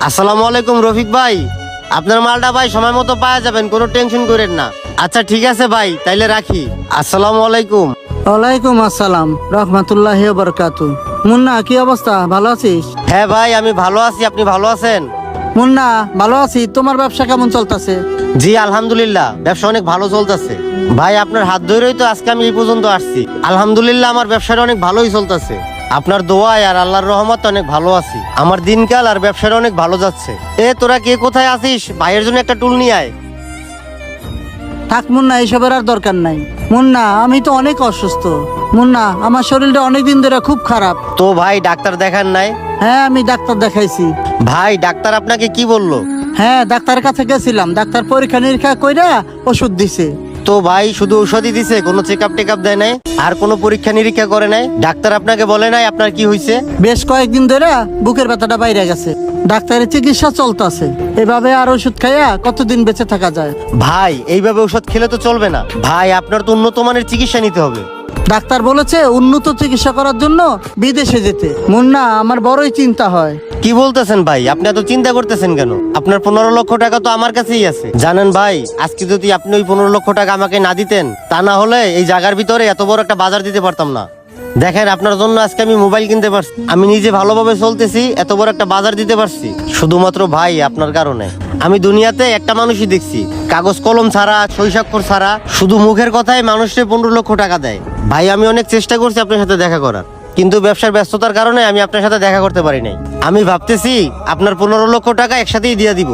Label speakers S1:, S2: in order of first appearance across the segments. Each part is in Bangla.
S1: আসসালামু আলাইকুম রফিক ভাই, আপনার মালটা ভাই সময় মতো পাওয়া যাবেন, কোনো টেনশন করেন না। আচ্ছা ঠিক আছে ভাই, তাইলে রাখি। আসসালামু আলাইকুম।
S2: ওয়ালাইকুম আসসালাম রহমতুল্লাহি ওয়া বারাকাতু। মুন্না, কি অবস্থা? ভালো আছিস?
S1: হ্যাঁ ভাই, আমি ভালো আছি, আপনি ভালো আছেন?
S2: মুন্না, ভালো আছি। তোমার ব্যবসা কেমন চলতেছে?
S1: জি আলহামদুলিল্লাহ, ব্যবসা অনেক ভালো চলতেছে। ভাই আপনার হাত ধরেই তো আজকে আমি এই পর্যন্ত আসছি। আলহামদুলিল্লাহ আমার ব্যবসাটা অনেক ভালোই চলতেছে। আপনার দোয়ায় আর আল্লাহর রহমতে অনেক ভালো আছি। আমার দিনকাল আর ব্যবসাটা অনেক ভালো যাচ্ছে। তোরা কে কোথায় আছিস? ভাইয়ের জন্য একটা টুল নিয়ে আয়।
S2: থাক মুন্না, এইসবের আর দরকার নাই। মুন্না, আমি তো অনেক অসুস্থ। মুন্না, আমার শরীরটা অনেক দিন ধরে খুব খারাপ।
S1: তো ভাই ডাক্তার দেখান নাই?
S2: হ্যাঁ, আমি ডাক্তার দেখাইছি।
S1: ভাই ডাক্তার আপনাকে কি বললো?
S2: হ্যাঁ, ডাক্তারের কাছে গেছিলাম। ডাক্তার পরীক্ষা নিরীক্ষা কইরা ওষুধ দিছে।
S1: তো ভাই শুধু ঔষধই দিছে, কোনো চেক আপ টেক আপ দেয় নাই? আর কোনো পরীক্ষা নিরীক্ষা করে নাই? ডাক্তার আপনাকে বলে নাই আপনার কি হয়েছে?
S2: বেশ কয়েকদিন ধরে বুকের ব্যথাটা বাইরে গেছে। ডাক্তারের চিকিৎসা চলতেছে। এভাবে আর ওষুধ খাইয়া কতদিন বেঁচে থাকা যায়?
S1: ভাই এইভাবে ওষুধ খেলে তো চলবে না ভাই, আপনার তো উন্নত মানের চিকিৎসা নিতে হবে।
S2: ডাক্তার বলেছে উন্নত চিকিৎসা করার জন্য বিদেশে যেতে। মুন্না, আমার বড়ই চিন্তা হয়।
S1: কি বলতেছেন ভাই? আপনি এত চিন্তা করতেছেন কেন? আপনার 15 লক্ষ টাকা তো আমার কাছেই আছে। জানেন ভাই, আজকে যদি আপনি ওই 15 লক্ষ টাকা আমাকে না দিতেন, তা না হলে এই জায়গার ভিতরে এত বড় একটা বাজার দিতে পারতাম না। দেখেন আপনার জন্য আজকে আমি মোবাইল কিনতে পারছি, আমি নিজে ভালোভাবে চলতেছি, এত বড় একটা বাজার দিতে পারছি শুধুমাত্র ভাই আপনার কারণে। আমি দুনিয়াতে একটা মানুষই দেখছি কাগজ কলম ছাড়া, সই স্বাক্ষর ছাড়া, শুধু মুখের কথায় মানুষকে 15 লক্ষ টাকা দেয়। ভাই আমি অনেক চেষ্টা করছি আপনার সাথে দেখা করার, কিন্তু ব্যবসার ব্যস্ততার কারণে আমি আপনার সাথে দেখা করতে পারি নাই। আমি ভাবতেছি আপনার 15 লক্ষ টাকা একসাথেই দিয়ে দিব।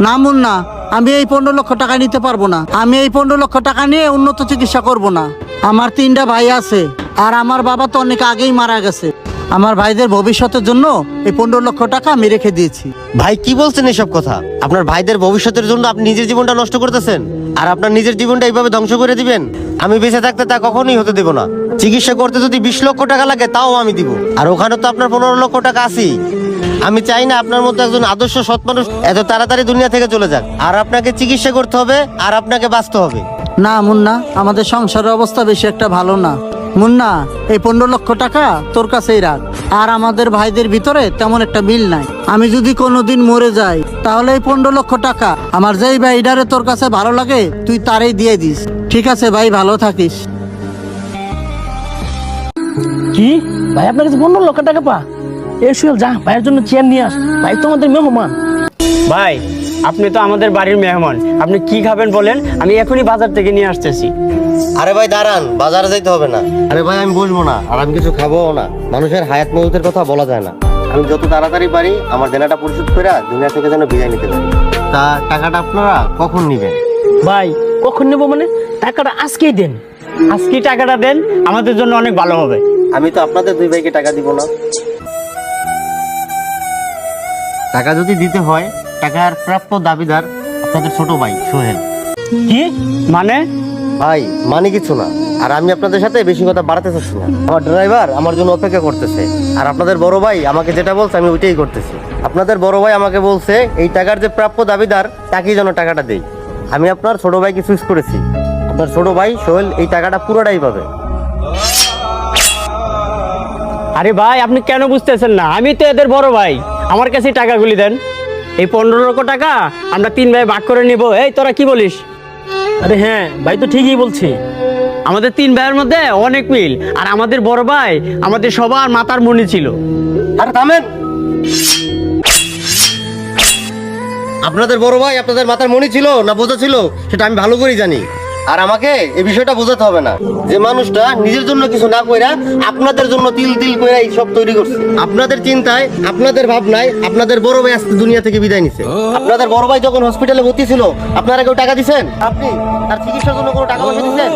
S2: না মুন্না, আমি এই 15 লক্ষ টাকা নিতে পারবো না। আমি এই 15 লক্ষ টাকা নিয়ে উন্নত চিকিৎসা করব না। আমার 3টা ভাই আছে, আর আমার বাবা তো অনেক আগেই মারা গেছে। আমার ভাইদের ভবিষ্যতের জন্য এই 15 লক্ষ টাকা আমি রেখে দিয়েছি।
S1: ভাই কি বলছেন এসব কথা? আপনার ভাইদের ভবিষ্যতের জন্য আপনি নিজের জীবনটা নষ্ট করতেছেন, আর আপনার নিজের জীবনটা এইভাবে ধ্বংস করে দিবেন? আমি বেঁচে থাকতে তা কখনোই হতে দেব না। চিকিৎসা করতে যদি 20 লক্ষ টাকা লাগে তাও আমি দিব, আর ওখানে তো আপনার 15 লক্ষ টাকা আছেই। আমি চাই না আপনার মতো একজন আদর্শ সৎ মানুষ এত তাড়াতাড়ি দুনিয়া থেকে চলে যাক। আর আপনাকে চিকিৎসা করতে হবে, আর আপনাকে বাঁচতে হবে।
S2: না মুন্না, আমাদের সংসারের অবস্থা বেশি একটা ভালো না। মুন্না, এই 15 লক্ষ টাকা তোর কাছেই রাখ। আর আমাদের ভাইদের ভিতরে তেমন একটা মিল নাই। আমি যদি কোনোদিন মরে যাই, তাহলে এই 15 লক্ষ টাকা আমার যেই ভাইডারে তোর কাছে ভালো লাগে তুই তারই দিয়ে দিস। ঠিক আছে ভাই, ভালো থাকিস।
S3: কি ভাই, আপনার কাছে 15 লক্ষ টাকা পা? এই সুয়েল, যা ভাইয়ের জন্য চেয়ার নিয়ে আস। ভাই তো আমাদের মেহমান।
S4: ভাই আপনি তো আমাদের বাড়ির মেহমান, আপনি কি খাবেন বলেন, আমি এখনই বাজার থেকে নিয়ে আসতেছি।
S1: আরে ভাই দাঁড়ান, বাজারে যাইতে হবে না। আরে ভাই আমি বসবো না, আর আমি কিছু খাবোও না। মানুষের হায়াত মৌতের কথা বলা যায় না। আমি যত তাড়াতাড়ি পারি আমার দেনাটা পরিশোধ করে দুনিয়া থেকে যেন বিদায় নিতে পারি। তা টাকাটা আপনারা কখন নিবেন?
S3: ভাই কখন নেবো মানে? টাকাটা আজকেই দেন।
S4: আজকে টাকাটা দেন, আমাদের জন্য অনেক ভালো হবে।
S1: আমি তো আপনাদের দুই ভাইকে টাকা দিব না। টাকা যদি দিতে হয়, টাকার প্রাপ্য দাবিদার আপনাদের ছোট ভাই সোহেল।
S4: কি মানে?
S1: ভাই মানে কিছু না, আর আমি আপনাদের সাথে বেশি কথা বাড়াতে চাচ্ছি না। আমার ড্রাইভার আমার জন্য অপেক্ষা করতেছে, আর আপনাদের বড় ভাই আমাকে যেটা বলছে আমি ওইটাই করতেছি। আপনাদের বড় ভাই আমাকে বলছে এই টাকার যে প্রাপ্য দাবিদার তাকেই যেন টাকাটা দেই। আমি আপনার ছোট ভাইকে চুজ করেছি। আপনার ছোট ভাই সোহেল এই টাকাটা পুরোটাই পাবে।
S4: আরে ভাই আপনি কেন বুঝতেছেন না? আমি তো এদের বড় ভাই, আমার কাছে টাকাগুলি দেন। এই 15 লক্ষ টাকা আমরা 3 ভাই ভাগ করে নিব। এই তোরা কি বলিস?
S3: আরে হ্যাঁ, ভাই তো ঠিকই বলছে।
S4: আমাদের 3 ভাইয়ের মধ্যে অনেক মিল, আর আমাদের বড় ভাই আমাদের সবার মাথার মনি ছিল।
S1: আরে থামেন, আপনাদের বড় ভাই আপনাদের মাথার মনি ছিল না বোঝা ছিল সেটা আমি ভালো করেই জানি। আর আমাকে এই বিষয়টা বোঝাতে হবে না যে মানুষটা নিজের জন্য কিছু না কইরা আপনাদের জন্য তিল তিল কইরা এই সব তৈরি করছে। আপনাদের চিন্তায়, আপনাদের ভাবনায় আপনাদের বড় ভাই আজকে দুনিয়া থেকে বিদায় নিছে। আপনাদের বড় ভাই যখন হসপিটালে ভর্তি ছিল আপনারা কেউ টাকা দিছেন? আপনি তার চিকিৎসার জন্য কোনো টাকা পয়সা দিছেন?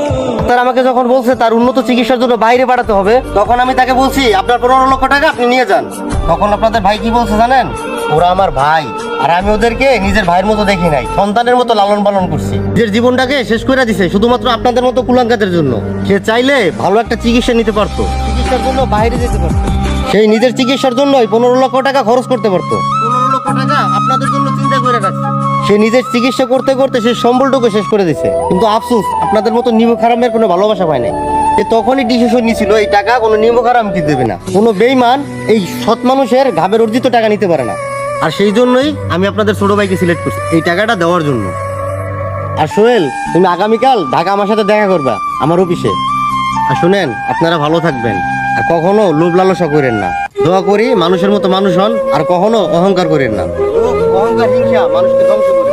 S1: তার আমাকে যখন বলছে তার উন্নত চিকিৎসার জন্য বাইরে পাঠাতে হবে, তখন আমি তাকে বলছি আপনার 15 লক্ষ টাকা আপনি নিয়ে যান। তখন আপনাদের ভাই কি বলছে জানেন? ওরা আমার ভাই, আর আমি ওদেরকে নিজের ভাইয়ের মতো দেখি নাই, সন্তানের মতো লালন পালন করছি। নিজের জীবনটাকে শেষ করে দিছে শুধুমাত্র আপনাদের মতো কুলাঙ্গাদের জন্য। সে চাইলে ভালো একটা চিকিৎসা নিতে পারতো, চিকিৎসার জন্য বাইরে যেতে পারতো, সেই নিজের চিকিৎসার জন্যই 15 লক্ষ টাকা খরচ করতে পারতো। 15 লক্ষ টাকা আপনাদের জন্য চিন্তা করে রাখছে। সে নিজের চিকিৎসা করতে করতে সে সম্বলটুকু শেষ করে দিছে। কিন্তু আফসোস, আপনাদের মতো নিমক হারামের কোনো ভালোবাসা পায় নাই। সে তখনই ডিসিশন নিয়েছিল এই টাকা কোনো নিমক হারামকে দেবে না। কোনো বেঈমান এই সৎ মানুষের ঘাবের অর্জিত টাকা নিতে পারে না। আর সেই জন্যই আমি আপনাদের ছোট ভাইকে সিলেক্ট করছি এই টাকাটা দেওয়ার জন্য। আর সোহেল, তুমি আগামীকাল ঢাকা আমার সাথে দেখা করবা আমার অফিসে। আর শুনেন, আপনারা ভালো থাকবেন আর কখনো লোভ লালসা করেন না। দোয়া করি মানুষের মতো মানুষ হন আর কখনো অহংকার করেন না। লোভ, অহংকার, হিংসা মানুষকে ধ্বংস করে।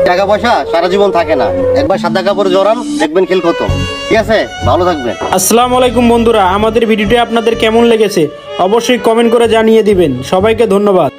S1: টাকা পয়সা সারা জীবন থাকে না, একবার সাদা কাপড়ে জড়ান, দেখবেন খেল কত। ঠিক আছে, ভালো থাকবেন।
S5: আসসালামু আলাইকুম বন্ধুরা, আমাদের ভিডিওটি আপনাদের কেমন লেগেছে অবশ্যই কমেন্ট করে জানিয়ে দিবেন। সবাইকে ধন্যবাদ।